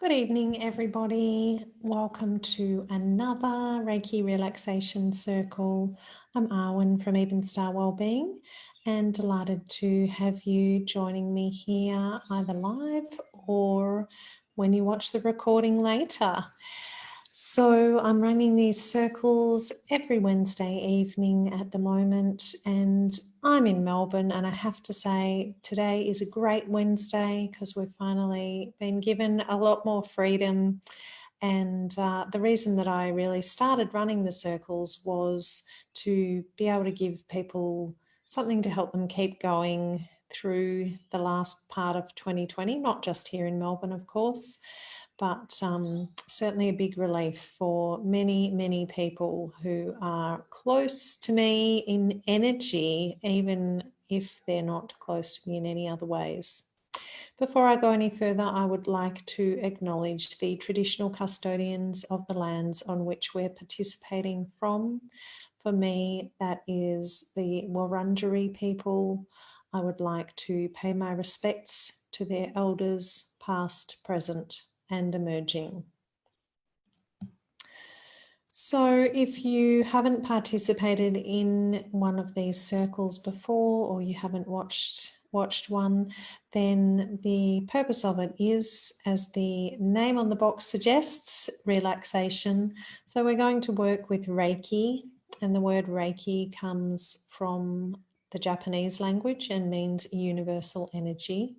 Good evening, everybody. Welcome to another Reiki Relaxation Circle. I'm Arwen from Even Star Wellbeing and delighted to have you joining me here either live or when you watch the recording later. So I'm running these circles every Wednesday evening at the moment, and I'm in Melbourne, and I have to say today is a great Wednesday because we've finally been given a lot more freedom. And the reason that I really started running the circles was to be able to give people something to help them keep going through the last part of 2020, not just here in Melbourne, of course, but certainly a big relief for many, many people who are close to me in energy, even if they're not close to me in any other ways. Before I go any further, I would like to acknowledge the traditional custodians of the lands on which we're participating from. For me, that is the Wurundjeri people. I would like to pay my respects to their elders, past, present, and emerging. So if you haven't participated in one of these circles before, or you haven't watched one, then the purpose of it is, as the name on the box suggests, relaxation. So we're going to work with Reiki, and the word Reiki comes from the Japanese language and means universal energy.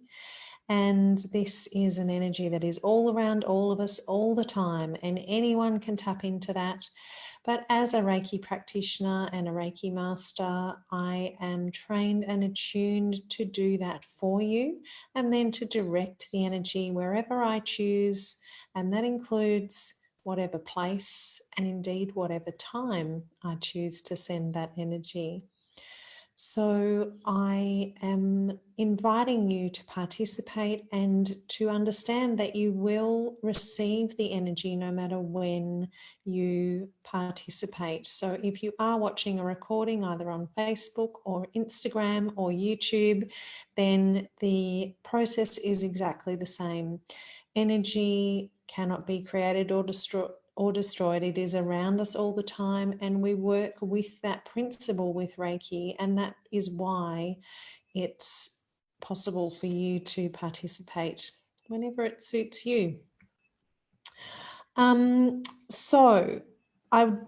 And this is an energy that is all around all of us all the time, and anyone can tap into that. But as a Reiki practitioner and a Reiki master, I am trained and attuned to do that for you, and then to direct the energy wherever I choose. And that includes whatever place and indeed whatever time I choose to send that energy. So I am inviting you to participate and to understand that you will receive the energy no matter when you participate. So if you are watching a recording either on Facebook or Instagram or YouTube, then the process is exactly the same. Energy cannot be created or destroyed. It is around us all the time, and we work with that principle with Reiki, and that is why it's possible for you to participate whenever it suits you.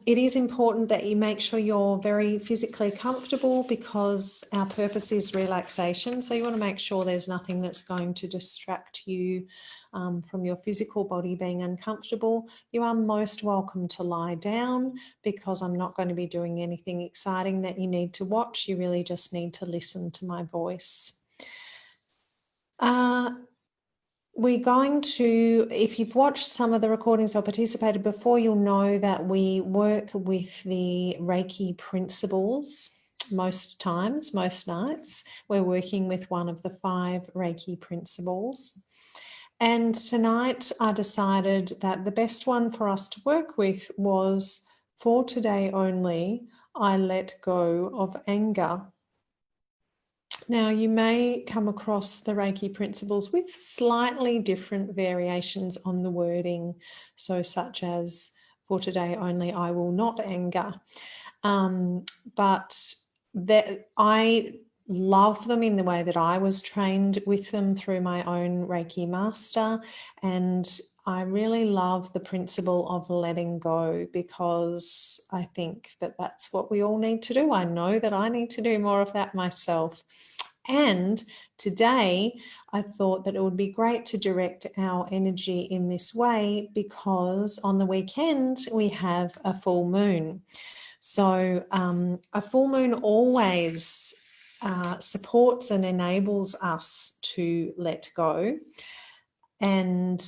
It is important that you make sure you're very physically comfortable, because our purpose is relaxation. So you want to make sure there's nothing that's going to distract you from your physical body being uncomfortable. You are most welcome to lie down, because I'm not going to be doing anything exciting that you need to watch. You really just need to listen to my voice. We're going to, if you've watched some of the recordings or participated before, you'll know that we work with the Reiki principles most times, most nights. We're working with one of the 5 Reiki principles. And tonight I decided that the best one for us to work with was, for today only, I let go of anger. Now, you may come across the Reiki principles with slightly different variations on the wording, so such as, for today only, I will not anger. But I love them in the way that I was trained with them through my own Reiki master, and I really love the principle of letting go, because I think that that's what we all need to do. I know that I need to do more of that myself. And today I thought that it would be great to direct our energy in this way, because on the weekend we have a full moon. So a full moon always supports and enables us to let go. And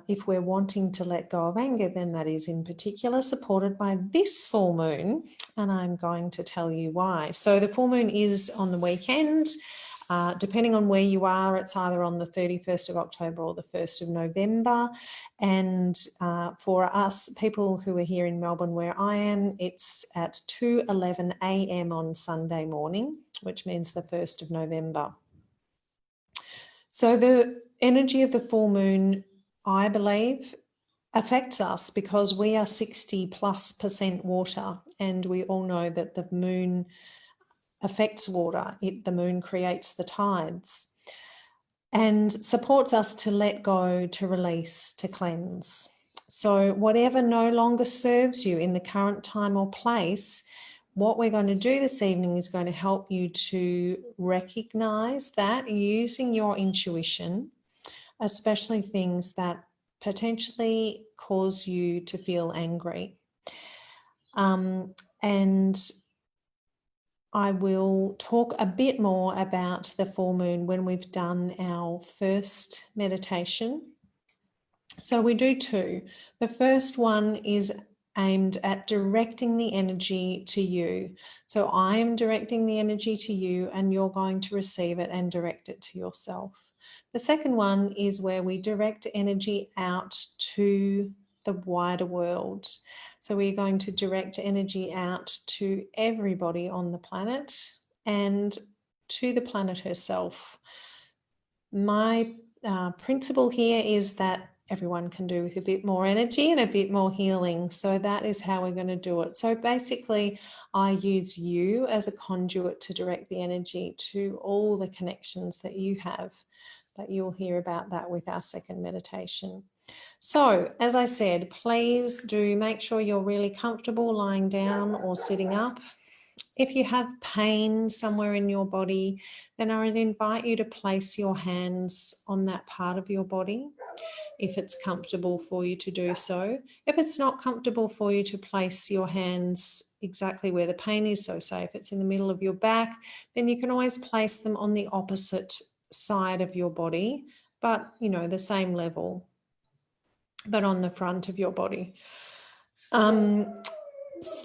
if we're wanting to let go of anger, then that is in particular supported by this full moon, and I'm going to tell you why. So the full moon is on the weekend. Depending on where you are, it's either on the 31st of October or the 1st of November. And for us, people who are here in Melbourne where I am, it's at 2:11 a.m. on Sunday morning, which means the 1st of November. So the energy of the full moon I believe, affects us because we are 60+% water, and we all know that the moon affects water. The moon creates the tides and supports us to let go, to release, to cleanse. So whatever no longer serves you in the current time or place, what we're going to do this evening is going to help you to recognize that using your intuition, especially things that potentially cause you to feel angry. And I will talk a bit more about the full moon when we've done our first meditation. So we do two. The first one is aimed at directing the energy to you. So I am directing the energy to you, and you're going to receive it and direct it to yourself. The second one is where we direct energy out to the wider world. So we're going to direct energy out to everybody on the planet and to the planet herself. My principle here is that everyone can do with a bit more energy and a bit more healing. So that is how we're going to do it. So basically, I use you as a conduit to direct the energy to all the connections that you have. But you'll hear about that with our second meditation. So, as I said, please do make sure you're really comfortable lying down or sitting up. If you have pain somewhere in your body, then I would invite you to place your hands on that part of your body, if it's comfortable for you to do so. If it's not comfortable for you to place your hands exactly where the pain is, so say if it's in the middle of your back, then you can always place them on the opposite side of your body, but the same level, but on the front of your body.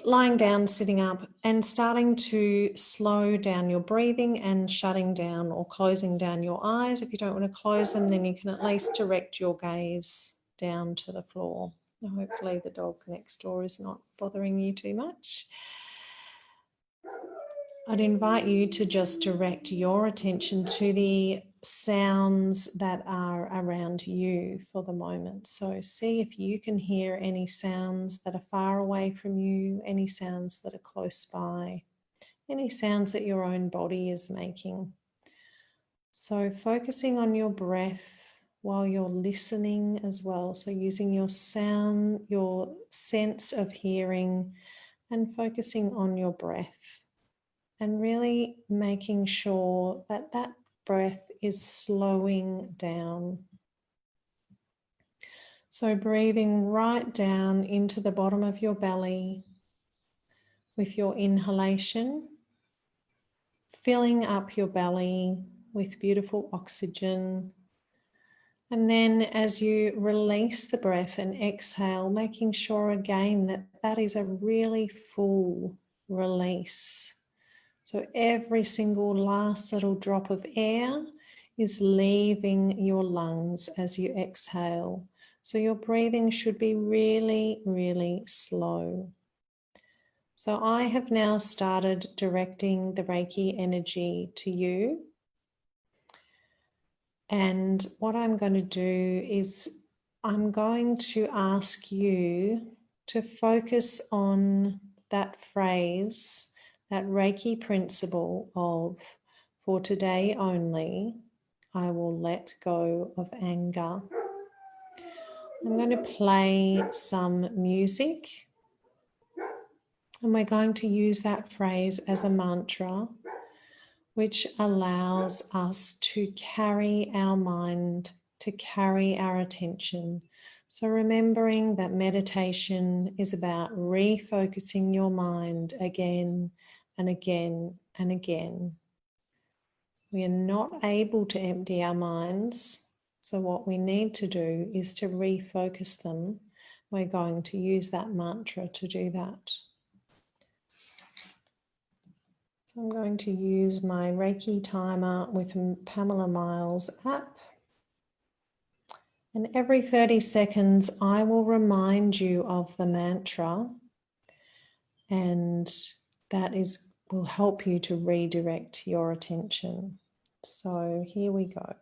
Lying down, sitting up, and starting to slow down your breathing and shutting down or closing down your eyes. If you don't want to close them, then you can at least direct your gaze down to the floor. Hopefully the dog next door is not bothering you too much. I'd invite you to just direct your attention to the sounds that are around you for the moment. So see if you can hear any sounds that are far away from you, any sounds that are close by, any sounds that your own body is making. So focusing on your breath while you're listening as well. So using your sound, your sense of hearing, and focusing on your breath. And really making sure that that breath is slowing down. So breathing right down into the bottom of your belly with your inhalation, filling up your belly with beautiful oxygen. And then as you release the breath and exhale, making sure again that that is a really full release. So every single last little drop of air is leaving your lungs as you exhale. So your breathing should be really, really slow. So I have now started directing the Reiki energy to you. And what I'm going to do is I'm going to ask you to focus on that phrase, that Reiki principle of, for today only, I will let go of anger. I'm going to play some music, and we're going to use that phrase as a mantra, which allows us to carry our mind, to carry our attention. So remembering that meditation is about refocusing your mind again and again and again. We are not able to empty our minds, so what we need to do is to refocus them. We're going to use that mantra to do that. So I'm going to use my Reiki timer with Pamela Miles app. And every 30 seconds, I will remind you of the mantra, and that will help you to redirect your attention. So here we go.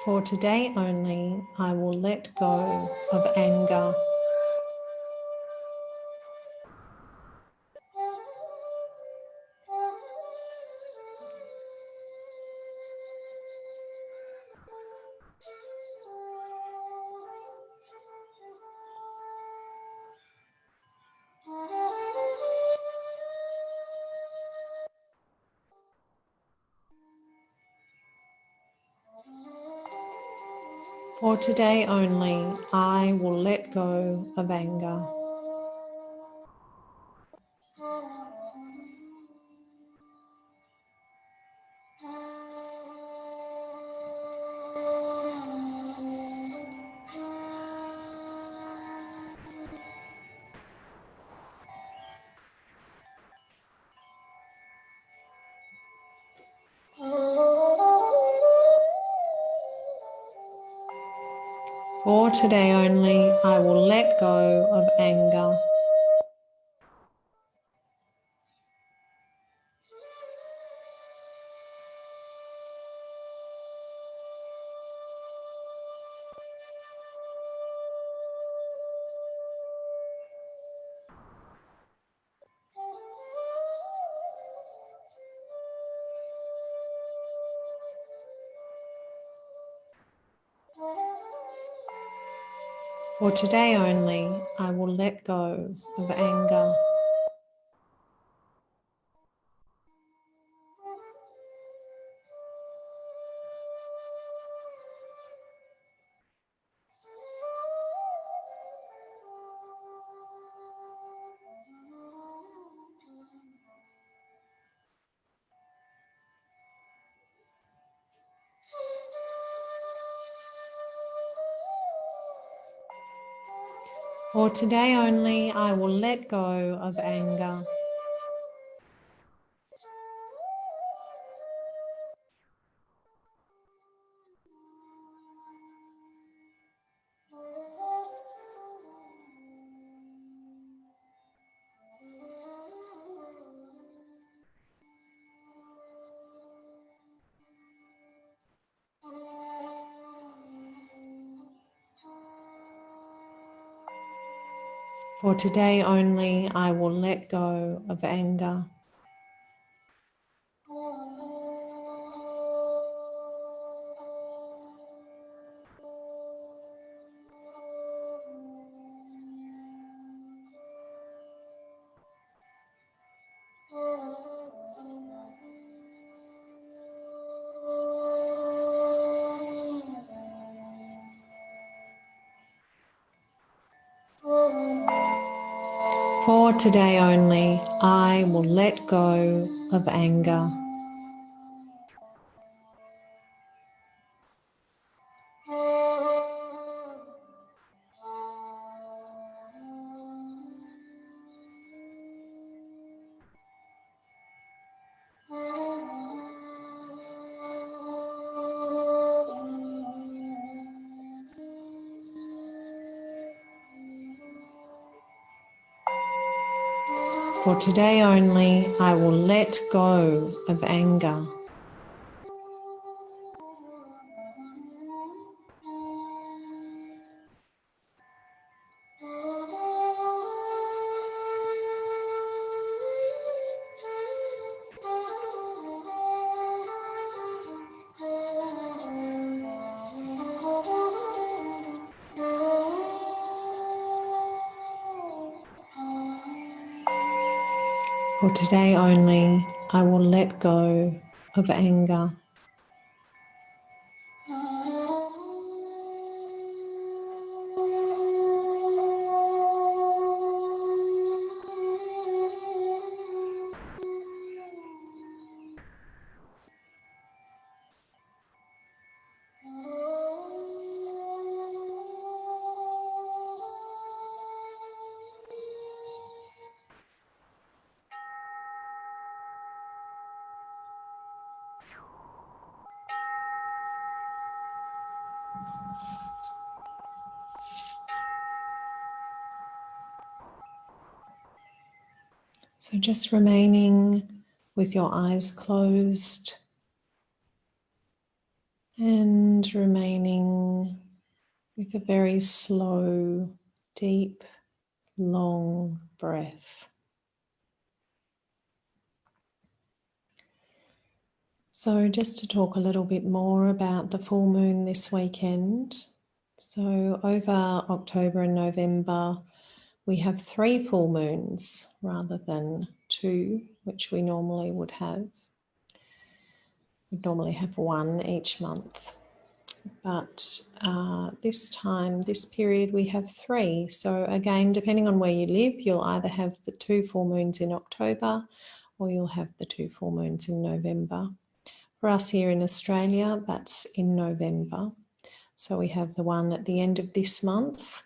For today only, I will let go of anger. For today only, I will let go of anger. For today only, I will let go of anger. For today only, I will let go of anger. For today only, I will let go of anger. For today only, I will let go of anger. For today only, I will let go of anger. For today only, I will let go of anger. For today only, I will let go of anger. So just remaining with your eyes closed and remaining with a very slow, deep, long breath. So just to talk a little bit more about the full moon this weekend. So over October and November, we have 3 full moons rather than 2, which we normally would have. We normally have 1 each month. But this time, this period, we have 3. So again, depending on where you live, you'll either have the 2 full moons in October or you'll have the 2 full moons in November. For us here in Australia, that's in November. So we have the one at the end of this month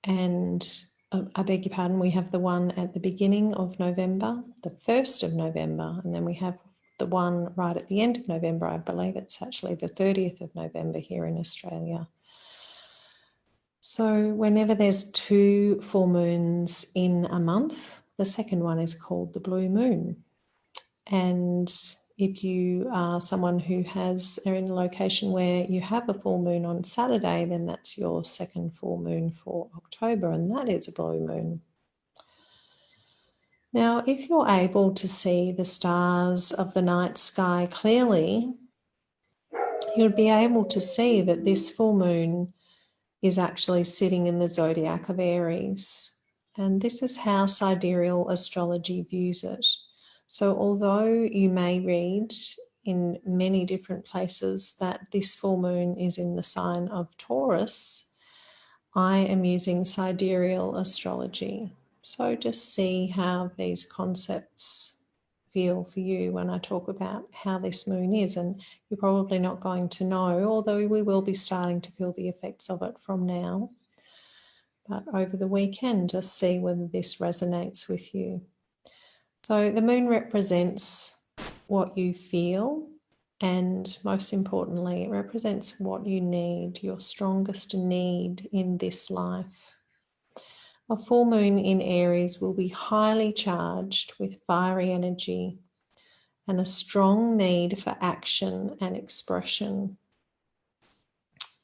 and, I beg your pardon, we have the one at the beginning of November, the 1st of November, and then we have the one right at the end of November. I believe it's actually the 30th of November here in Australia. So whenever there's 2 full moons in a month, the second one is called the blue moon. And if you are someone who are in a location where you have a full moon on Saturday, then that's your second full moon for October, and that is a blue moon. Now, if you're able to see the stars of the night sky clearly, you'll be able to see that this full moon is actually sitting in the zodiac of Aries. And this is how sidereal astrology views it. So although you may read in many different places that this full moon is in the sign of Taurus, I am using sidereal astrology. So just see how these concepts feel for you when I talk about how this moon is. And you're probably not going to know, although we will be starting to feel the effects of it from now. But over the weekend, just see whether this resonates with you. So the moon represents what you feel, and most importantly, it represents what you need, your strongest need in this life. A full moon in Aries will be highly charged with fiery energy and a strong need for action and expression.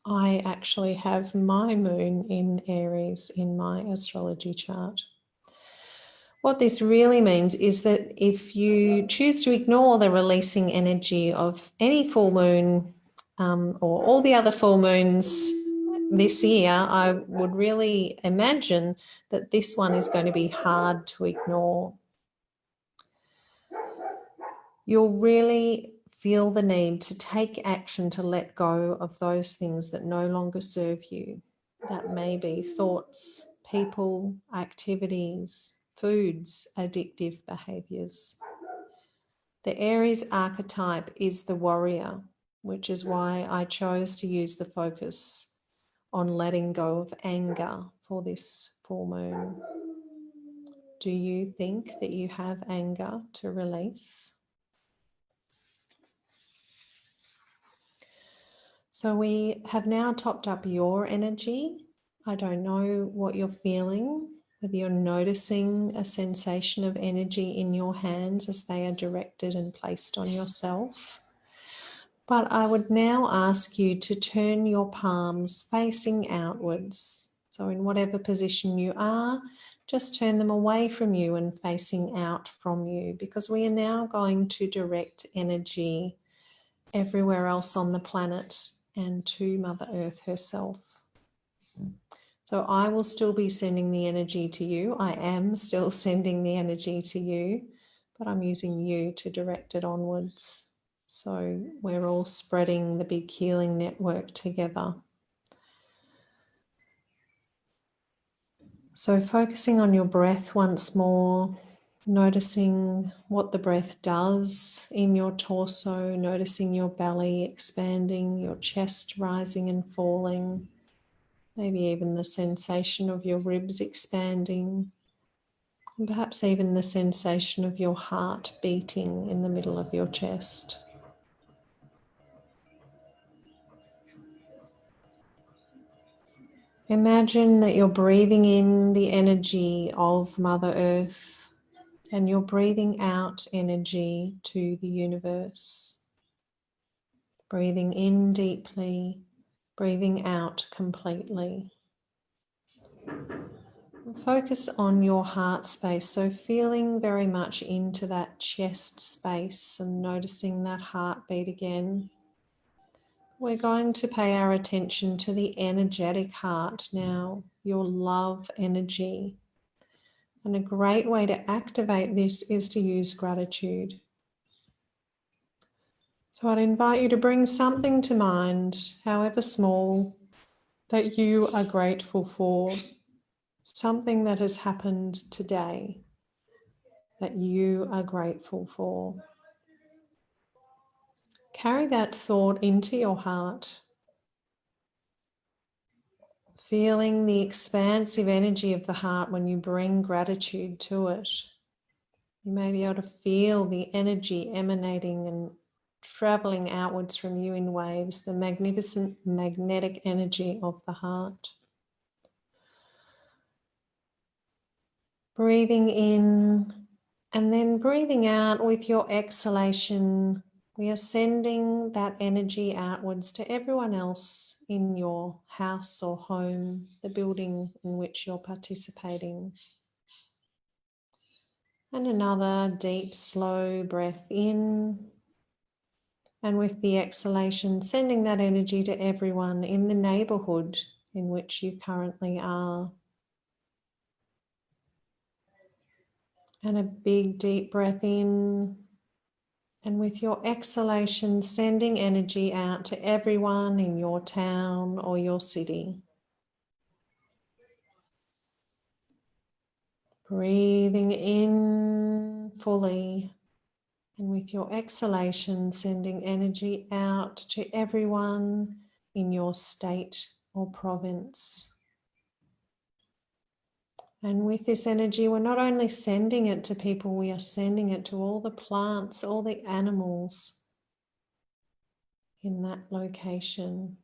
I actually have my moon in Aries in my astrology chart. What this really means is that if you choose to ignore the releasing energy of any full moon or all the other full moons this year, I would really imagine that this one is going to be hard to ignore. You'll really feel the need to take action to let go of those things that no longer serve you. That may be thoughts, people, activities, foods, addictive behaviours. The Aries archetype is the warrior, which is why I chose to use the focus on letting go of anger for this full moon. Do you think that you have anger to release? So we have now topped up your energy. I don't know what you're feeling, whether you're noticing a sensation of energy in your hands as they are directed and placed on yourself. But I would now ask you to turn your palms facing outwards. So in whatever position you are, just turn them away from you and facing out from you, because we are now going to direct energy everywhere else on the planet and to Mother Earth herself. So I will still be sending the energy to you. I am still sending the energy to you, but I'm using you to direct it onwards. So we're all spreading the big healing network together. So focusing on your breath once more, noticing what the breath does in your torso, noticing your belly expanding, your chest rising and falling, maybe even the sensation of your ribs expanding, and perhaps even the sensation of your heart beating in the middle of your chest. Imagine that you're breathing in the energy of Mother Earth and you're breathing out energy to the universe. Breathing in deeply, breathing out completely. Focus on your heart space, so feeling very much into that chest space and noticing that heartbeat again. We're going to pay our attention to the energetic heart now, your love energy. And a great way to activate this is to use gratitude. So I'd invite you to bring something to mind, however small, that you are grateful for. Something that has happened today that you are grateful for. Carry that thought into your heart, feeling the expansive energy of the heart when you bring gratitude to it. You may be able to feel the energy emanating and traveling outwards from you in waves, the magnificent magnetic energy of the heart. Breathing in and then breathing out with your exhalation. We are sending that energy outwards to everyone else in your house or home, the building in which you're participating. And another deep, slow breath in. And with the exhalation, sending that energy to everyone in the neighborhood in which you currently are. And a big, deep breath in. And with your exhalation, sending energy out to everyone in your town or your city. Breathing in fully. And with your exhalation, sending energy out to everyone in your state or province. And with this energy, we're not only sending it to people, we are sending it to all the plants, all the animals in that location.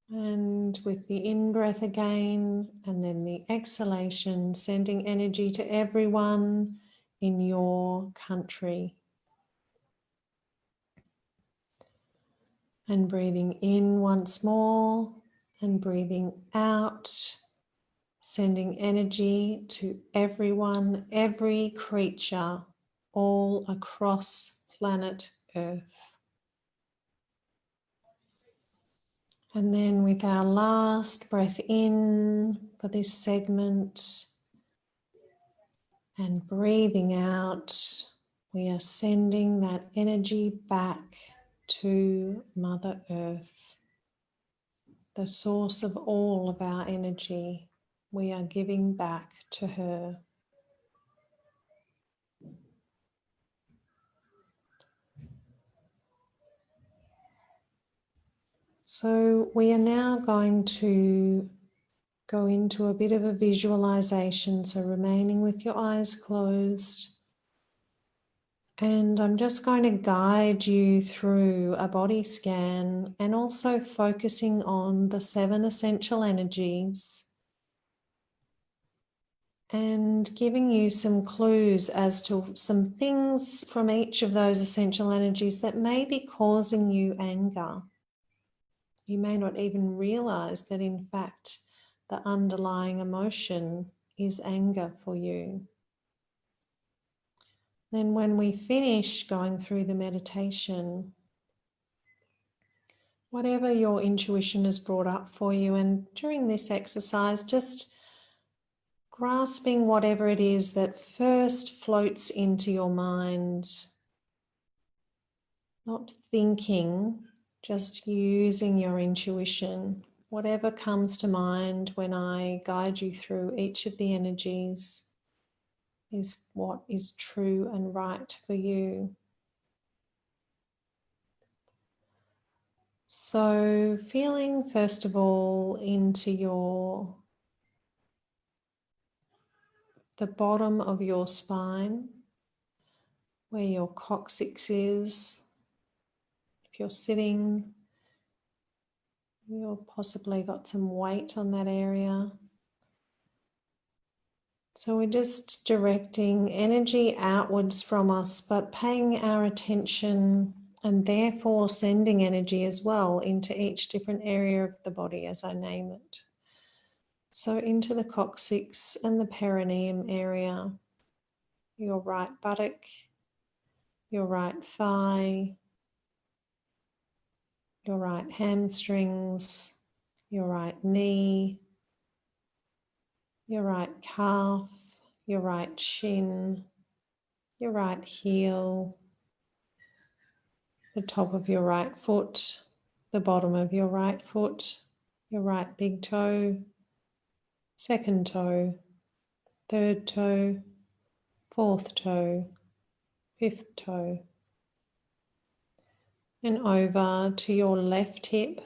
And with the in-breath again, and then the exhalation, sending energy to everyone in your country. And breathing in once more, and breathing out, sending energy to everyone, every creature, all across planet Earth. And then with our last breath in for this segment and breathing out, we are sending that energy back to Mother Earth, the source of all of our energy. We are giving back to her. So we are now going to go into a bit of a visualization, so remaining with your eyes closed. And I'm just going to guide you through a body scan and also focusing on the 7 essential energies and giving you some clues as to some things from each of those essential energies that may be causing you anger. You may not even realize that in fact the underlying emotion is anger for you. Then when we finish going through the meditation, whatever your intuition has brought up for you, and during this exercise, just grasping whatever it is that first floats into your mind, not thinking, just using your intuition. Whatever comes to mind when I guide you through each of the energies is what is true and right for you. So feeling first of all into the bottom of your spine, where your coccyx is. If you're sitting, You've possibly got some weight on that area. So we're just directing energy outwards from us, but paying our attention and therefore sending energy as well into each different area of the body as I name it. So into the coccyx and the perineum area, your right buttock, your right thigh, your right hamstrings, your right knee, your right calf, your right shin, your right heel, the top of your right foot, the bottom of your right foot, your right big toe, second toe, third toe, fourth toe, fifth toe, and over to your left hip,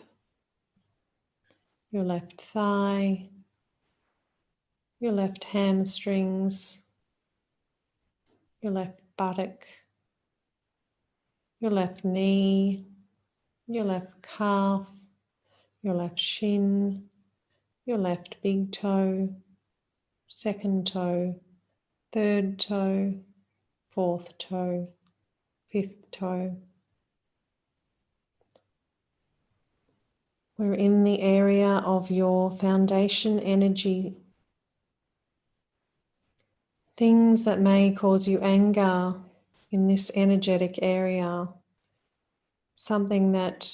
your left thigh, your left hamstrings, your left buttock, your left knee, your left calf, your left shin, your left big toe, second toe, third toe, fourth toe, fifth toe. We're in the area of your foundation energy. Things that may cause you anger in this energetic area. Something that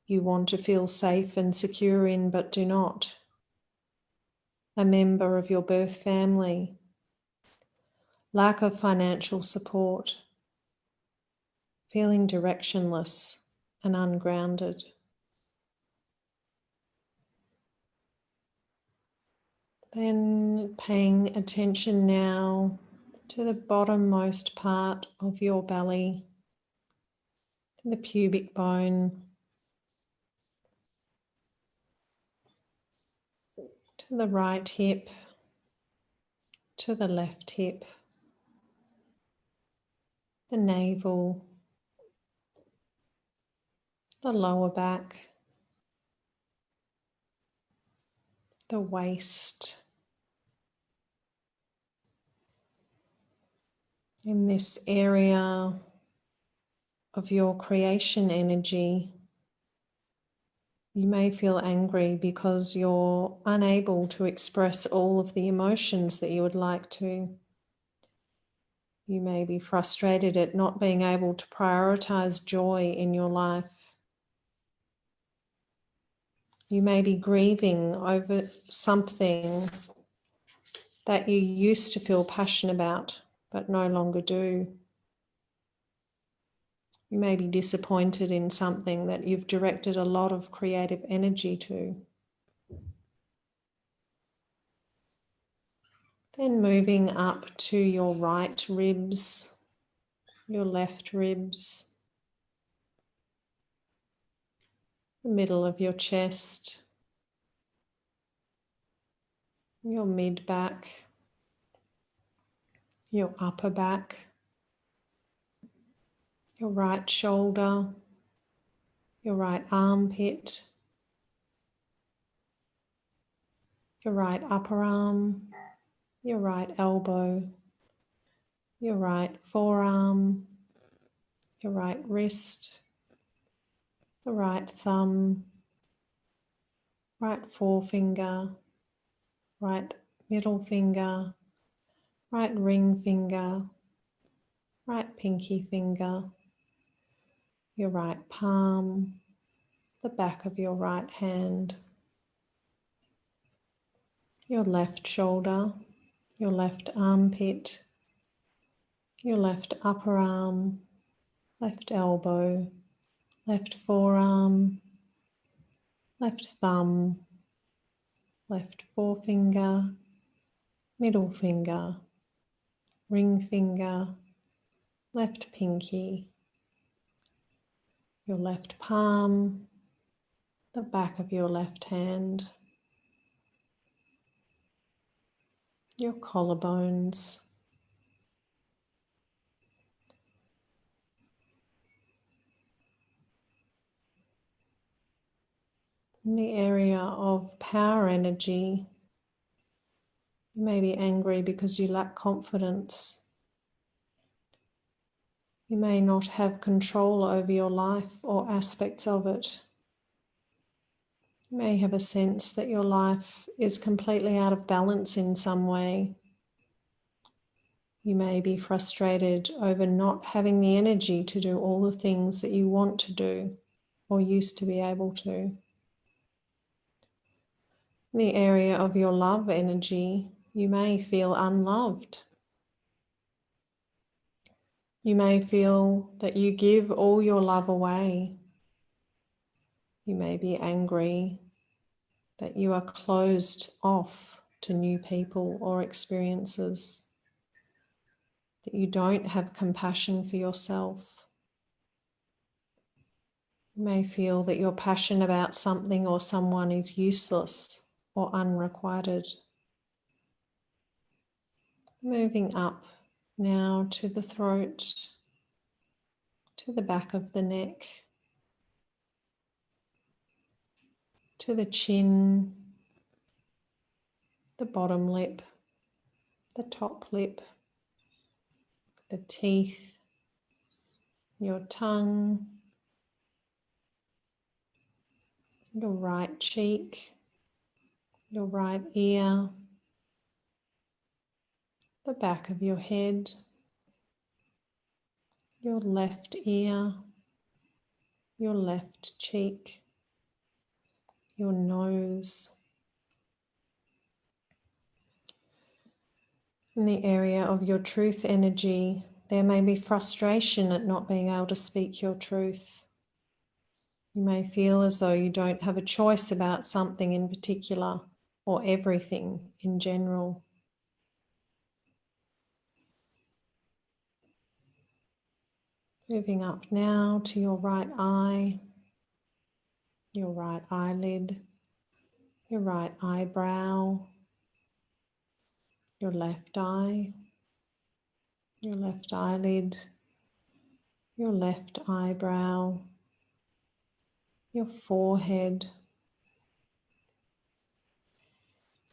you want to feel safe and secure in but do not. A member of your birth family. Lack of financial support. Feeling directionless and ungrounded. Then paying attention now to the bottommost part of your belly, to the pubic bone, to the right hip, to the left hip, the navel, the lower back, the waist. In this area of your creation energy, you may feel angry because you're unable to express all of the emotions that you would like to. You may be frustrated at not being able to prioritize joy in your life. You may be grieving over something that you used to feel passionate about, but no longer do. You may be disappointed in something that you've directed a lot of creative energy to. Then moving up to your right ribs, your left ribs, the middle of your chest, your mid back, your upper back, your right shoulder, your right armpit, your right upper arm, your right elbow, your right forearm, your right wrist, the right thumb, right forefinger, right middle finger, right ring finger, right pinky finger, your right palm, the back of your right hand, your left shoulder, your left armpit, your left upper arm, left elbow, left forearm, left thumb, left forefinger, middle finger, ring finger, left pinky, your left palm, the back of your left hand, your collarbones, In the area of power energy, you may be angry because you lack confidence. You may not have control over your life or aspects of it. You may have a sense that your life is completely out of balance in some way. You may be frustrated over not having the energy to do all the things that you want to do or used to be able to. In the area of your love energy, you may feel unloved. You may feel that you give all your love away. You may be angry that you are closed off to new people or experiences, that you don't have compassion for yourself. You may feel that your passion about something or someone is useless or unrequited. Moving up now to the throat, to the back of the neck, to the chin, the bottom lip, the top lip, the teeth, your tongue, your right cheek, your right ear, the back of your head, your left ear, your left cheek, your nose. In the area of your truth energy, there may be frustration at not being able to speak your truth. You may feel as though you don't have a choice about something in particular or everything in general. Moving up now to your right eye, your right eyelid, your right eyebrow, your left eye, your left eyelid, your left eyebrow, your forehead.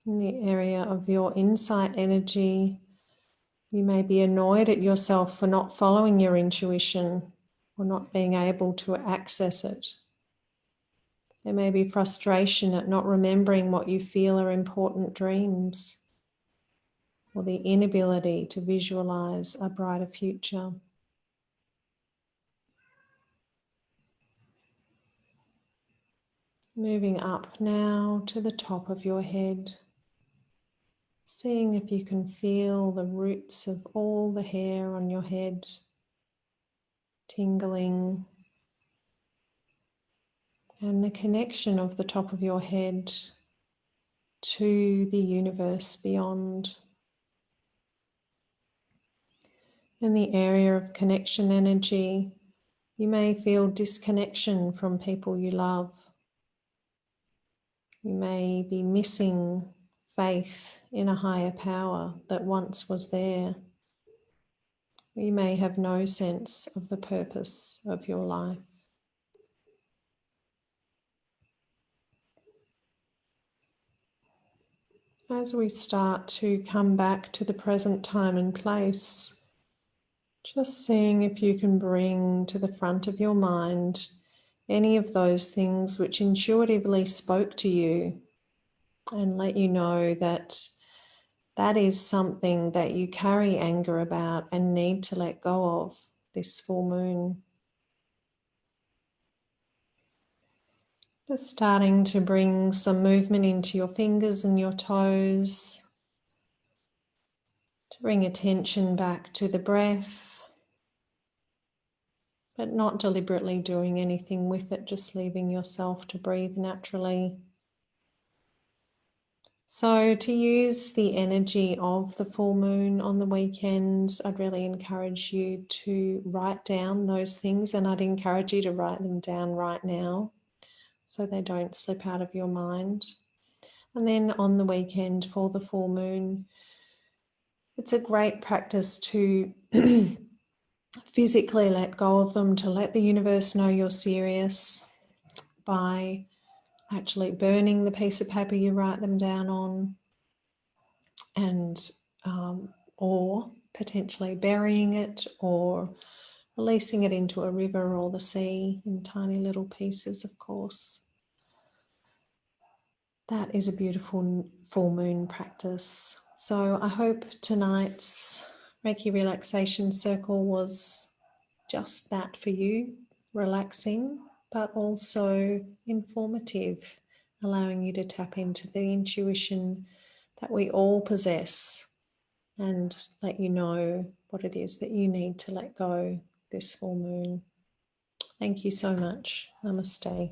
In the area of your insight energy, you may be annoyed at yourself for not following your intuition or not being able to access it. There may be frustration at not remembering what you feel are important dreams, or the inability to visualize a brighter future. Moving up now to the top of your head, seeing if you can feel the roots of all the hair on your head tingling, and the connection of the top of your head to the universe beyond. In the area of connection energy, you may feel disconnection from people you love. You may be missing faith in a higher power that once was there. You may have no sense of the purpose of your life. As we start to come back to the present time and place, just seeing if you can bring to the front of your mind any of those things which intuitively spoke to you and let you know that that is something that you carry anger about and need to let go of this full moon. Just starting to bring some movement into your fingers and your toes, to bring attention back to the breath, but not deliberately doing anything with it, just leaving yourself to breathe naturally. So to use the energy of the full moon on the weekend, I'd really encourage you to write down those things, and I'd encourage you to write them down right now so they don't slip out of your mind. And then on the weekend for the full moon, it's a great practice to physically let go of them, to let the universe know you're serious by actually burning the piece of paper you write them down on, and or potentially burying it or releasing it into a river or the sea in tiny little pieces, of course. That is a beautiful full moon practice. So I hope tonight's Reiki relaxation circle was just that for you, relaxing, but also informative, allowing you to tap into the intuition that we all possess and let you know what it is that you need to let go this full moon. Thank you so much. Namaste.